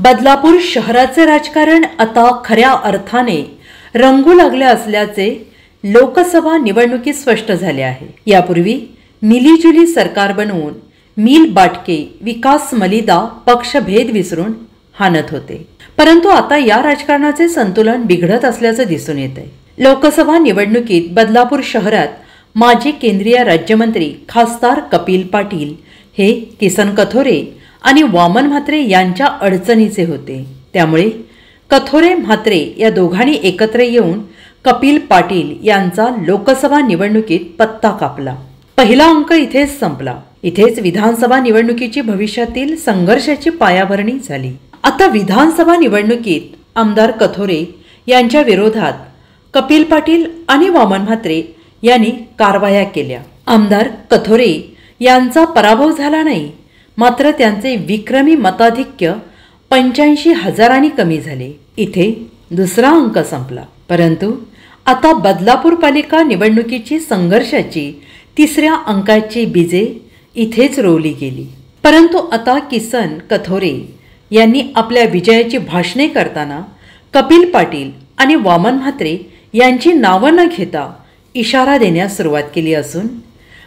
बदलापूर शहराचे राजकारण आता खऱ्या अर्थाने रंगू लागले असल्याचे लोकसभा निवडणुकीत स्पष्ट झाले आहे। यापूर्वी मिलीजुली सरकार बनवून मील बाटके विकास मलिदा पक्षभेद विसरून हाणत होते, परंतु आता या राजकारणाचे संतुलन बिघडत असल्याचे दिसून येत आहे। लोकसभा निवडणुकीत बदलापूर शहरात माजी केंद्रीय राज्यमंत्री खासदार कपिल पाटील हे किसन कथोरे आणि वामन म्हात्रे यांच्या अडचणीचे होते। त्यामुळे कथोरे म्हात्रे या दोघांनी एकत्र येऊन कपिल पाटील यांचा लोकसभा निवडणुकीत पत्ता कापला। पहिला अंक इथेच संपला। इथेच विधानसभा निवडणुकीची भविष्यातील संघर्षाची पायाभरणी झाली। आता विधानसभा निवडणुकीत आमदार कथोरे यांच्या विरोधात कपिल पाटील आणि वामन म्हात्रे यांनी कारवाया केल्या। आमदार कथोरे यांचा पराभव झाला नाही, मात्र त्यांचे विक्रमी मताधिक्य 85,000 कमी झाले। इथे दुसरा अंक संपला। परंतु आता बदलापूर पालिका निवडणुकीची संघर्षाची तिसऱ्या अंकाची बीजे इथेच रोवली गेली। परंतु आता किसन कथोरे यांनी आपल्या विजयाची भाषणे करताना कपिल पाटील आणि वामन म्हात्रे यांची नावं न घेता इशारा देण्यास सुरुवात केली असून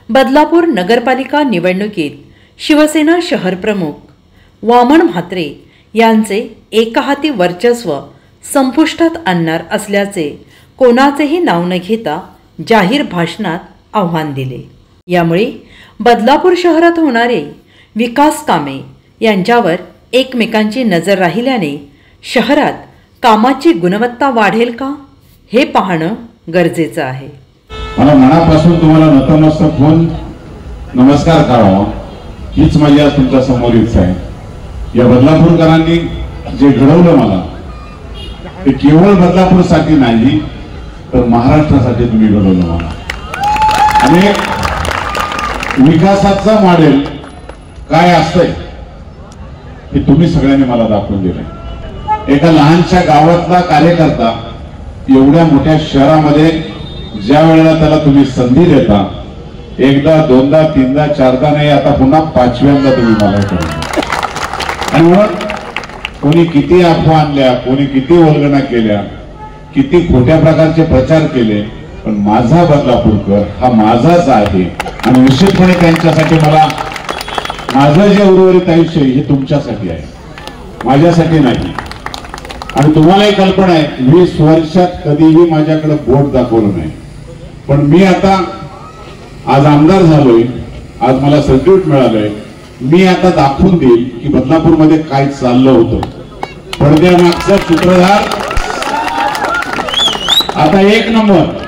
बदलापूर नगरपालिका निवडणुकीत शिवसेना शहर प्रमुख वामन म्हात्रे यांचे एकहाती वर्चस्व संपुष्टात आणणार असल्याचे कोणाचेही नाव न घेता जाहीर भाषणात आव्हान दिले। यामुळे बदलापूर शहरात होणारे विकास कामे यांच्यावर एकमेकांची नजर राहिल्याने शहरात कामाची गुणवत्ता वाढेल का हे पाहणं गरजेचं आहे। मला मनापासून तुम्हाला नतमस्तक होऊन नमस्कार करावा हीच माझी आज तुमच्या समोर इच्छा आहे। या बदलापूरकरांनी जे घडवलं मला ते केवळ बदलापूरसाठी नाही तर महाराष्ट्रासाठी तुम्ही घडवलं मला। आणि विकासाचं मॉडेल काय असतंय हे तुम्ही सगळ्यांनी मला दाखवून दिलंय। एका लहानशा गावातला कार्यकर्ता एवढ्या मोठ्या शहरामध्ये ज्या वेळेला त्याला तुम्ही संधी देता, एकदा दोनदा तीनदा चारदा नाही, आता पुन्हा पाचव्यांदा तुम्ही मला करा। आणि म्हणून कोणी किती अफवा आणल्या, कोणी किती वल्गना केल्या, किती खोट्या प्रकारचे प्रचार केले, पण माझा बदलापूरकर हा माझाच आहे। आणि निश्चितपणे त्यांच्यासाठी मला माझं जे उर्वरित आयुष्य हे तुमच्यासाठी आहे, माझ्यासाठी नाही। आणि तुम्हालाही कल्पना आहे 20 वर्षात कधीही माझ्याकडे बोट दाखवलं नाही, पण मी आता आज आमदार झालोय, आज मला सर्टिफिकेट मिळालंय। मी आता दाखवून देईल की बदलापूरमध्ये काय चाललं होतं। पडद्यामागचा सूत्रधार आता एक नंबर।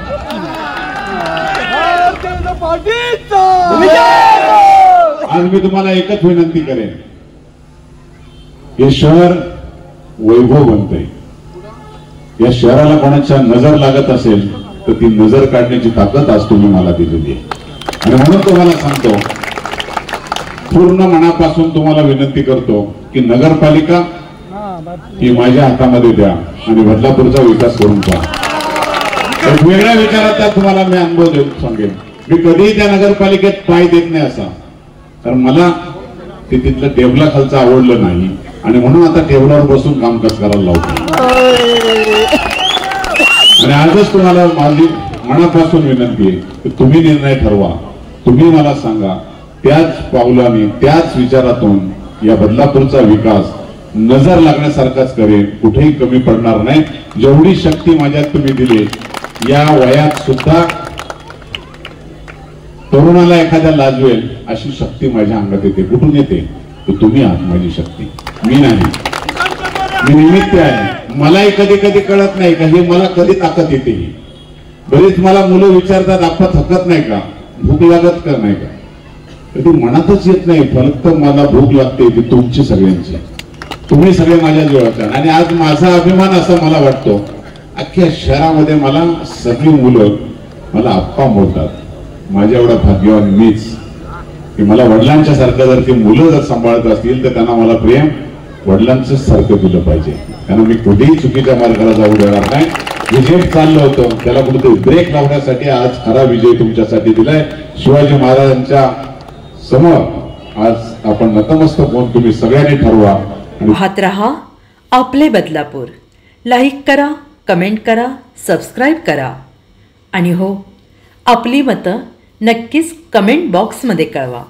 आज मी तुम्हाला एकच विनंती करेन, हे शहर वैभव बनतंय। या शहराला कोणाच्या नजर लागत असेल तर ती नजर काढण्याची ताकद आज तुम्ही मला दिलेली आहे। आणि म्हणून तुम्हाला सांगतो, पूर्ण मनापासून तुम्हाला विनंती करतो की नगरपालिका ही माझ्या हातामध्ये द्या आणि बदलापूरचा विकास करून पहा। एक वेगळ्या विचाराचा तुम्हाला मी अनुभव देऊन सांगेन, मी कधीही त्या नगरपालिकेत पाय देत नाही असा, कारण मला ते तिथलं टेबलाखालचं आवडलं नाही आणि म्हणून आता टेबलावर बसून कामकाज करायला लावतो। आणि आजच तुम्हाला माझी मनापासून विनंती आहे की तुम्ही निर्णय ठरवा, तुम्ही मला सांगा, त्याच पावलाने त्याच विचारातून या बदलापूरचा विकास नजर लागण्यासारखाच करेन, कुठेही कमी पडणार नाही। जेवढी शक्ती माझ्यात तुम्ही दिली, या वयात सुद्धा तरुणाला एखाद्या लाजवेल अशी शक्ती माझ्या अंगात येते। कुठून येते? तर तुम्ही आहात माझी शक्ती, मी नाही। मी निमित्त आहे। मलाही कधी कधी कळत नाही का हे मला कधी ताकद येते। बरीच मला मुलं विचारतात, आपण थकत नाही का, भूक लागत का नाही का? कधी मनातच येत नाही, फक्त मला भूक लागते ती तुमची सगळ्यांची, तुम्ही सगळे माझ्या जीवाच्या। आणि आज माझा अभिमान असा मला वाटतो, अख्ख्या शहरामध्ये मला सगळी मुलं मला आप्पा बोलतात। माझ्या एवढा भाग्यवान मीच की मला वडिलांच्या सारखं जर ती मुलं जर सांभाळत असतील तर त्यांना मला प्रेम वडिलांचं सारखं दिलं पाहिजे। कारण मी कुठेही चुकीच्या मार्गाला जाऊ देणार नाही। विजय चाललं होतं त्याला कुठेतरी ब्रेक लावण्यासाठी आज खरा विजय तुमच्यासाठी दिलाय। शिवाजी महाराजांच्या समोर आज आपण नतमस्तक होऊन तुम्ही सगळ्यांनी ठरवा। पाहत रहा आपले बदलापूर लाईक करा, कमेंट करा, सबस्क्राईब करा आणि हो, आपली मतं नक्कीच कमेंट बॉक्समध्ये कळवा.